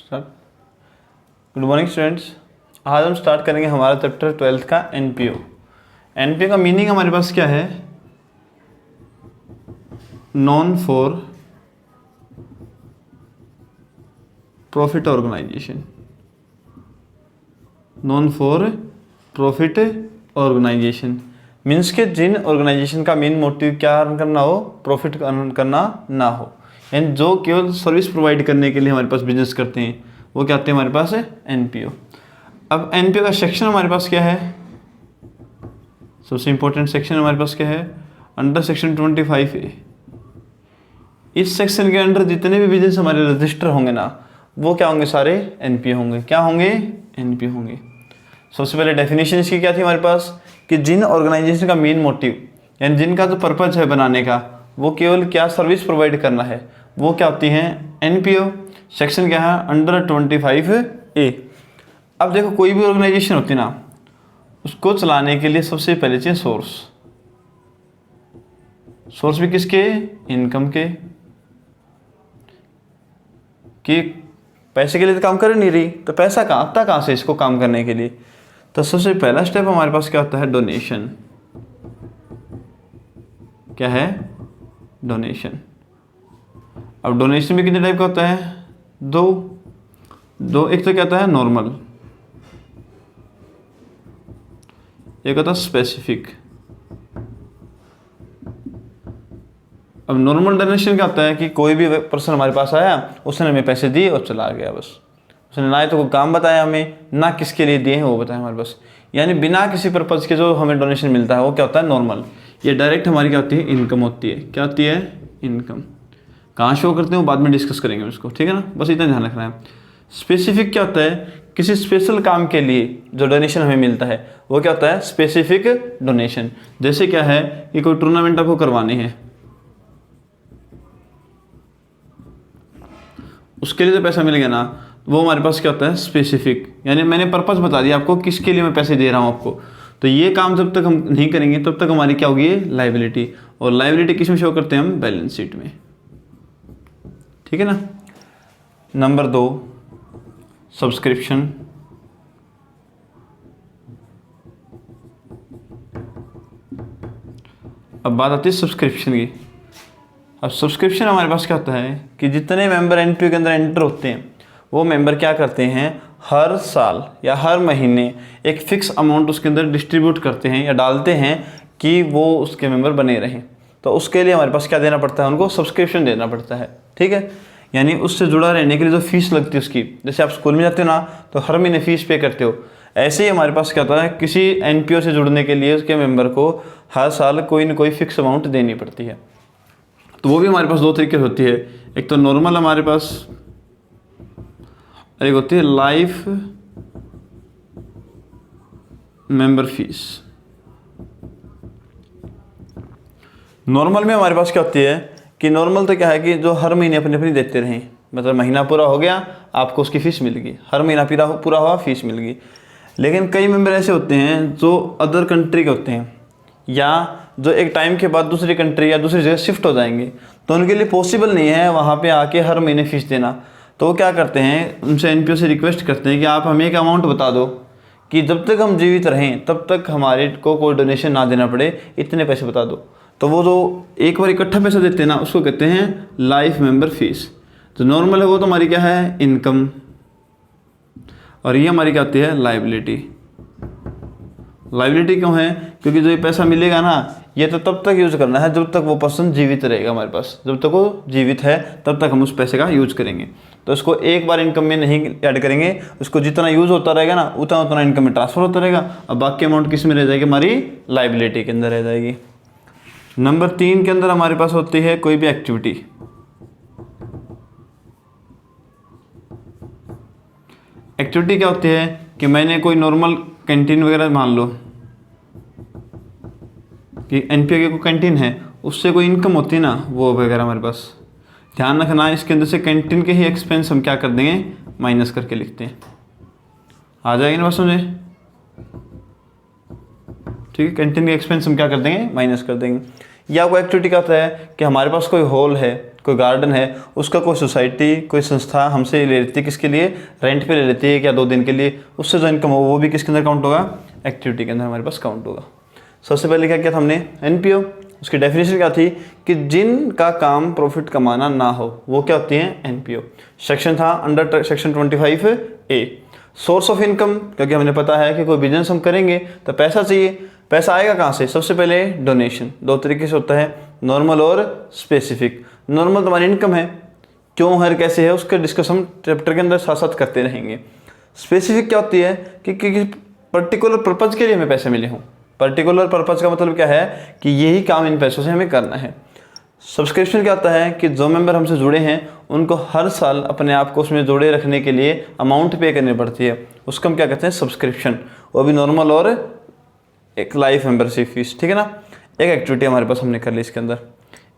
Start. Good morning students, आज हम start करेंगे हमारा चैप्टर 12th का एनपीओ। एनपीओ का मीनिंग हमारे पास क्या है? Non for profit organisation. Non for profit organisation means के जिन ऑर्गेनाइजेशन का मेन मोटिव क्या अर्न करना हो, प्रॉफिट अर्न करना ना हो, यानी जो केवल सर्विस प्रोवाइड करने के लिए हमारे पास बिजनेस करते हैं, वो क्या आते हैं हमारे पास है एनपीओ। अब एनपीओ का सेक्शन हमारे पास क्या है? सबसे इंपॉर्टेंट सेक्शन हमारे पास क्या है? Under section 25A। इस सेक्शन के अंडर जितने भी बिजनेस हमारे रजिस्टर होंगे ना, वो क्या होंगे? सारे एनपीओ होंगे। क्या होंगे? एनपीओ होंगे। सबसे पहले डेफिनेशन इसकी क्या थी हमारे पास कि जिन ऑर्गेनाइजेशन का मेन मोटिव यानी जिनका जो पर्पज है बनाने का, वो केवल क्या सर्विस प्रोवाइड करना है, वो क्या होती हैं? एनपीओ। सेक्शन क्या है? Under 25A। अब देखो, कोई भी ऑर्गेनाइजेशन होती है ना, उसको चलाने के लिए सबसे पहले चाहिए सोर्स। सोर्स भी किसके? इनकम के। कि पैसे के लिए तो काम कर नहीं रही, तो पैसा कहाँ आता? कहाँ से इसको काम करने के लिए? तो सबसे पहला स्टेप हमारे पास क्या होता है? डोनेशन। क्या है? डोनेशन। अब डोनेशन भी कितने टाइप का होता है? दो। एक तो क्या होता है? नॉर्मल, एक होता है स्पेसिफिक। अब नॉर्मल डोनेशन क्या होता है कि कोई भी पर्सन हमारे पास आया, उसने हमें पैसे दिए और चला गया, बस। उसने ना तो कोई काम बताया हमें, ना किसके लिए दिए हैं वो बताया हमारे पास, यानी बिना किसी पर्पज के जो हमें डोनेशन मिलता है वो क्या होता है? नॉर्मल। ये डायरेक्ट हमारी क्या होती है? इनकम होती है। क्या होती है? इनकम। कहाँ शो करते हैं वो बाद में डिस्कस करेंगे उसको, ठीक है ना? बस इतना ध्यान रखना है। स्पेसिफिक क्या होता है? किसी स्पेशल काम के लिए जो डोनेशन हमें मिलता है वो क्या होता है? Specific donation. जैसे क्या है कि कोई टूर्नामेंट आपको करवाने हैं, उसके लिए जो पैसा मिलेगा ना, वो हमारे पास क्या होता है? स्पेसिफिक। यानी मैंने पर्पस बता दिया आपको किसके लिए मैं पैसे दे रहा हूँ आपको। तो ये काम जब तक हम नहीं करेंगे तब तक हमारी क्या होगी? लायबिलिटी। और लायबिलिटी किस में शो करते हैं हम? बैलेंस शीट में, ठीक है ना? Number 2, subscription. अब बात आती है सब्सक्रिप्शन की। अब सब्सक्रिप्शन हमारे पास क्या होता है कि जितने मेंबर एनपीओ के अंदर एंटर होते हैं, वो मेंबर क्या करते हैं? हर साल या हर महीने एक फिक्स अमाउंट उसके अंदर डिस्ट्रीब्यूट करते हैं या डालते हैं कि वो उसके मेंबर बने रहें। तो उसके लिए हमारे पास क्या देना पड़ता है? उनको सब्सक्रिप्शन देना पड़ता है, ठीक है? यानी उससे जुड़ा रहने के लिए जो फीस लगती है उसकी, जैसे आप स्कूल में जाते हो ना, तो हर महीने फीस पे करते हो, ऐसे ही हमारे पास क्या होता है? किसी एनपीओ से जुड़ने के लिए उसके मेंबर को हर साल कोई ना कोई फिक्स अमाउंट देनी पड़ती है। तो वो भी हमारे पास दो तरीके से होती है। एक तो नॉर्मल हमारे पास, एक होती है लाइफ मेंबर फीस। नॉर्मल में हमारे पास क्या होती है कि नॉर्मल तो क्या है कि जो हर महीने अपनी अपनी देते रहें, मतलब महीना पूरा हो गया आपको उसकी फ़ीस मिल गई, हर महीना पूरा हुआ फीस मिल गई। लेकिन कई मेंबर ऐसे होते हैं जो अदर कंट्री के होते हैं, या जो एक टाइम के बाद दूसरी कंट्री या दूसरी जगह शिफ्ट हो जाएंगे, तो उनके लिए पॉसिबल नहीं है वहाँ पे आके हर महीने फ़ीस देना। तो वो क्या करते हैं? उनसे एनपीओ से रिक्वेस्ट करते हैं कि आप हमें एक अमाउंट बता दो कि जब तक हम जीवित रहें तब तक हमारे को कोई डोनेशन ना देना पड़े, इतने पैसे बता दो। तो वो जो एक बार इकट्ठा पैसा देते हैं ना, उसको कहते हैं लाइफ मेंबर फीस। तो नॉर्मल है वो तो हमारी क्या है? इनकम। और ये हमारी क्या आती है? लायबिलिटी। लायबिलिटी क्यों है? क्योंकि जो ये पैसा मिलेगा ना, ये तो तब तक यूज करना है जब तक वो पर्सन जीवित रहेगा हमारे पास। जब तक वो जीवित है तब तक हम उस पैसे का यूज करेंगे। तो इसको एक बार इनकम में नहीं ऐड करेंगे, उसको जितना यूज होता रहेगा ना उतना उतना इनकम में ट्रांसफर होता रहेगा। अब बाकी अमाउंट किस में रह जाएगी? हमारी लायबिलिटी के अंदर रह जाएगी। नंबर 3 के अंदर हमारे पास होती है कोई भी एक्टिविटी। एक्टिविटी क्या होती है कि मैंने कोई नॉर्मल कैंटीन वगैरह, मान लो कि एनपीओ की कोई कैंटीन है, उससे कोई इनकम होती है ना, वो वगैरह हमारे पास ध्यान रखना। इसके अंदर से कैंटीन के ही एक्सपेंस हम क्या कर देंगे? माइनस करके लिखते हैं। आ जाएगी ना बात समझे? ठीक है, कैंटीन के एक्सपेंस हम क्या कर देंगे? माइनस कर देंगे। या कोई एक्टिविटी का होता है कि हमारे पास कोई हॉल है, कोई गार्डन है, उसका कोई सोसाइटी, कोई संस्था हमसे ले लेती है, किसके लिए, रेंट पे ले लेती है या 2 दिन के लिए, उससे जो इनकम हो वो भी किसके अंदर काउंट होगा, एक्टिविटी के अंदर हमारे पास काउंट होगा। सबसे पहले क्या किया था हमने, एनपीओ। उसकी डेफिनेशन क्या थी कि जिनका काम प्रॉफिट कमाना ना हो वो क्या होती हैं, एनपीओ। सेक्शन था under section 25A। Source of income, क्योंकि हमने पता है कि कोई बिजनेस हम करेंगे तो पैसा चाहिए, पैसा आएगा कहाँ से, सबसे पहले डोनेशन। 2 तरीके से होता है, नॉर्मल और स्पेसिफिक। नॉर्मल तुम्हारी इनकम है, क्यों है कैसे है उसका डिस्कस हम चैप्टर के अंदर साथ साथ करते रहेंगे। स्पेसिफिक क्या होती है कि पर्टिकुलर पर्पज़ के लिए हमें पैसे मिले हों। पर्टिकुलर पर्पज़ का मतलब क्या है कि यही काम इन पैसों से हमें करना है। सब्सक्रिप्शन क्या होता है कि जो मेंबर हमसे जुड़े हैं उनको हर साल अपने आप को उसमें जोड़े रखने के लिए अमाउंट पे करनी पड़ती है, उसको हम क्या कहते हैं, सब्सक्रिप्शन। वो भी नॉर्मल और एक लाइफ मेंबरशिप फीस, ठीक है ना। एक एक्टिविटी हमारे पास हमने कर ली इसके अंदर।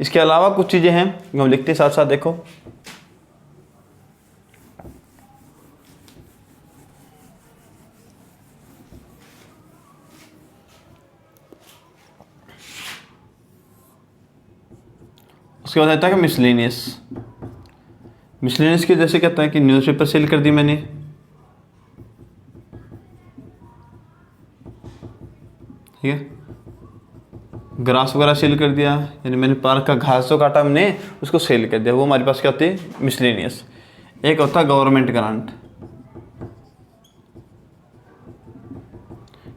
इसके अलावा कुछ चीज़ें हैं जो हम लिखते हैं साथ साथ, देखो उसके बाद आता है कि मिसलेनियस। मिसलेनियस के जैसे कहता है कि न्यूज़पेपर सेल कर दी मैंने, ठीक है, ग्रास वगैरह सेल कर दिया, यानी मैंने पार्क का घास जो काटा हमने उसको सेल कर दिया, वो हमारे पास क्या होती है, मिसलेनियस। एक होता है गवर्नमेंट ग्रांट।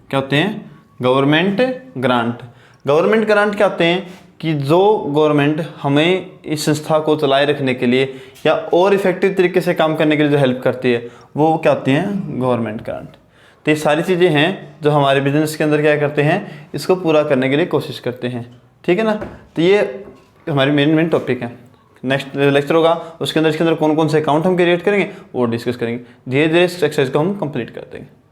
क्या होते हैं, गवर्नमेंट ग्रांट। गवर्नमेंट ग्रांट क्या होते हैं कि जो गवर्नमेंट हमें इस संस्था को चलाए रखने के लिए या और इफेक्टिव तरीके से काम करने के लिए जो हेल्प करती है वो क्या होती हैं, गवर्नमेंट ग्रांट। तो ये सारी चीज़ें हैं जो हमारे बिजनेस के अंदर क्या करते हैं, इसको पूरा करने के लिए कोशिश करते हैं, ठीक है ना। तो ये हमारी मेन टॉपिक है। नेक्स्ट लेक्चर होगा उसके अंदर, इसके अंदर कौन कौन से अकाउंट हम क्रिएट करेंगे वो डिस्कस करेंगे। धीरे धीरे इस एक्सरसाइज को हम कंप्लीट कर देंगे।